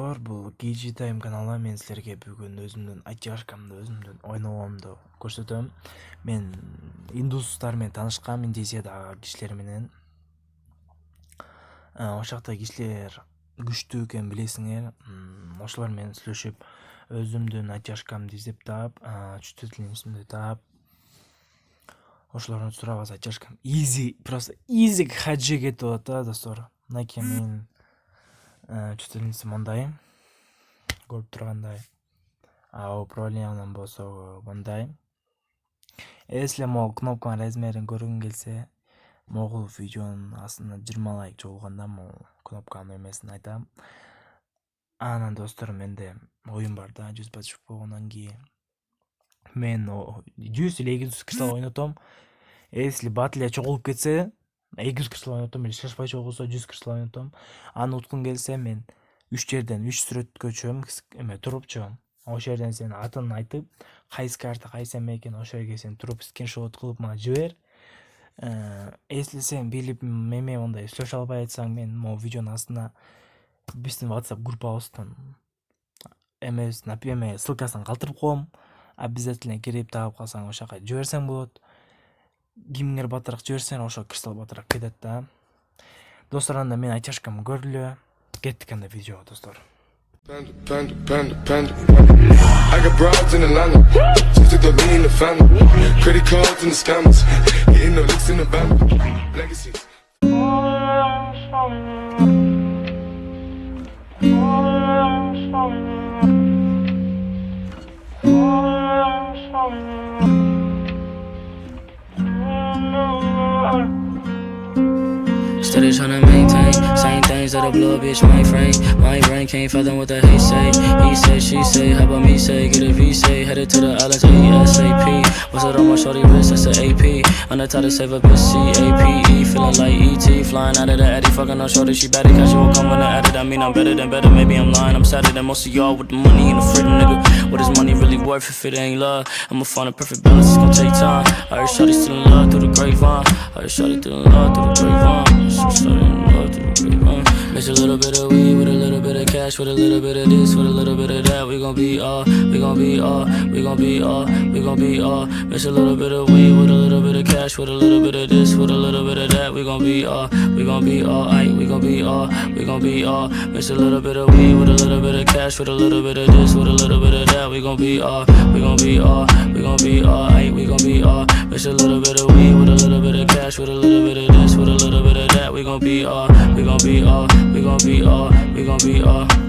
достор, бул KG Time каналы. Мен силерге бүгүн өзүмдүн айтчашкамды, өзүмдүн ойногомду көрсөтөм. Мен индустар менен таанышкам, Индонезиядагы кишилер менен. Ошол жакта кишилер күчтүү экенин билесиңер. Ошолор менен сүйлөшүп, өзүмдүн айтчашкамды издеп таап, чувствительностьумду таап, ошолордон сурабыз. Айтчашкам просто easy хаджи кетип атат да, достор. Мынакей менин чувствительность мындай, көрүп тургандай. Управлениянын болсо мындай. Если могул кнопканын размерин көргүң келсе, могул видеонун астына 20 лайк чогулганда могул кнопканын эмесин айтам. Анан достор, менде оюн бар да, 100 бачок болгондон кийин мен 100 или 200 кристалл ойнотом. Если батлия чогулуп кетсе, 200 кристалл ойнотом, или шашпай чогулса 100 кристалл ойнотом. Аны уткун келсе, мен 3 жерден 3 сүрөткө чыгам, туруп чыгам. Ошол жерден сен атын айтып, кайсы карта, кайсы эме экенин ошол жерге сен туруп скриншот кылып мага жибер. Если сен билип меме мындай сүйлөшө албай атсаң, мен могу видеонун астына биздин WhatsApp группабыздын ссылкасын калтырып коем. Обязательно кирип таап калсаң, ошол жака жиберсең болот. Кимиңер батыраак жиберсең, ошо кристалл батыраак кетет да. Достор, анда мен айтчашкамды көрүлү. Кеттик анда видеого, достор. Panda. I got broads in Atlanta, just took the lean in the family. Credit cards and the scammers, getting no licks in the van. Legacies. Steady tryna maintain, same things that'll blow a bitch my frame. My brain can't fathom what the hate say. He say, she say, how about me say? Get a V say, headed to the islands ASAP. What's it on my shorty wrist? That's an AP. On the top to save a bitch CAPE. Feeling like ET, flying out of the Addy. Fucking on shorty, she better casual. Come when I added. I mean I'm better than better. Maybe I'm lying. I'm sadder than most of y'all with the money and the freedom, nigga. What is money really worth if it ain't love? I'ma find a perfect balance. It's gonna take time. I heard shorty still in love through the grapevine. I heard shorty still in love through the grapevine. Starting in love through the grapevine. Mix a little bit of weed with a little bit of cash, with a little bit of this, with a little bit of that. We gon' be all, we gon' be all, we gon' be all, we gon' be all. Mix a little bit of weed with a little bit of cash, with a little bit of this, with a little bit of that. We gon' be all, we gon' be all, aight, we gon' be all, we gon' be all. Mix a little bit of weed with a little bit of cash, with a little bit of this, with a little bit of that. We gon' be all, we gon' be all, we gon' be all, aight, we gon' be all. Mix a little bit of weed with a little bit of cash, with a little bit of this, with a little bit of that. We gon' be all, we gon' be all, we gon' be all, we gon' be all.